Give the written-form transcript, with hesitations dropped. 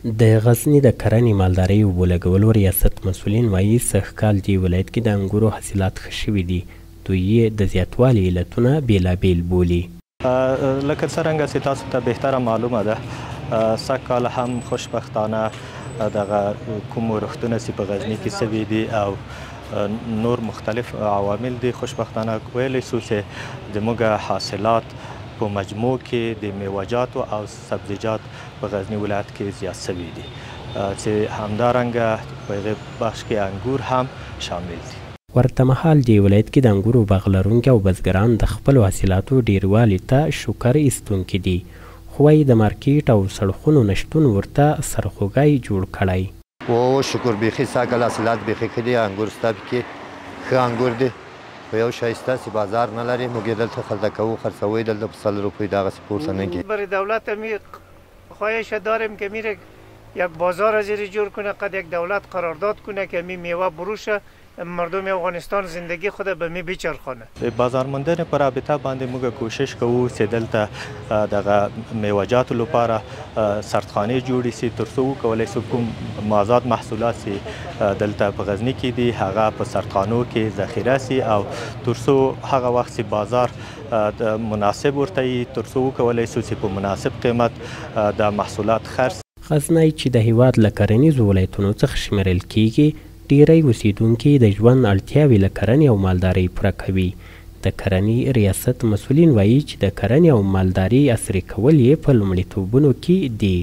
د غزني د کرنې مالدارۍ اوبو لګولو ریاست مسؤلین وایي سږکال دې ولایت کې د انګورو حاصلات ښه شوي دي. دوی یې د زیاتوالي علتونه بېلابېل بولي. لکه څرنګه چې تاسو ته بهتره معلومه ده، سږکال هم خوشبختانه دغه کوم ورښتونه چې په غزني کې سوي دي او نور مختلف عوامل دي، خوشبختانه ویلی شو چې زموږ حاصلات په مجموع کې د میوه‌جاتو او سبزیجات په غزني ولایت کې زیات شوي دي، چې همدارنګه په هغې بخش کې انګور هم شامل دي. ورته مهال دې ولایت کې د انګورو باغ لرونکي او بزګران د خپلو حاصلاتو ډیروالي ته شکر ایستونکي دي، خو وايي د مارکیټ او سړکونو نشتون ورته سرخوږی جوړ کړی. او شکر بیخي سږکال حاصلات بیخي ښه دي. انګور ستا پکې ښه انګور دي په یو ښایسته چې بازار نه لري. موږ یې دلته خرڅه کوو، خرڅوی دلته په 100 روپۍ دغسې پورته نه کیږي. برای دولت خواهش داریم که میره یک بازار از جور کنه، قد یک دولت قرارداد کنه که می میوه بروشه مردم افغانستان زندگی خود به می بچرخانه. بازار موندنې په رابطه باندې موږ کوشش کوو چې دلته دغه میوه‌جاتو لپاره سردخانې جوړې سي، تر څو وکولی شو کوم مازاد محصولات چې دلته په غزني کې دي هغه په سردخانو کې ذخیره سي، او تر څو هغه وخت چې بازار مناسب ورته وي، تر څو وکولی شو چې په مناسب قیمت د محصولات خرڅ. غزنی چې د هیواد له کرنیزو ولایتونو څخه شمیرل کیږي، ډیری اوسیدونکي د ژوند اړتیاوې له کرنې او مالدارۍ پوره کوي. د کرنې ریاست مسؤلین وایي چې د کرنې او مالدارۍ عصري کول یې په لومړیتوبونو کې دي.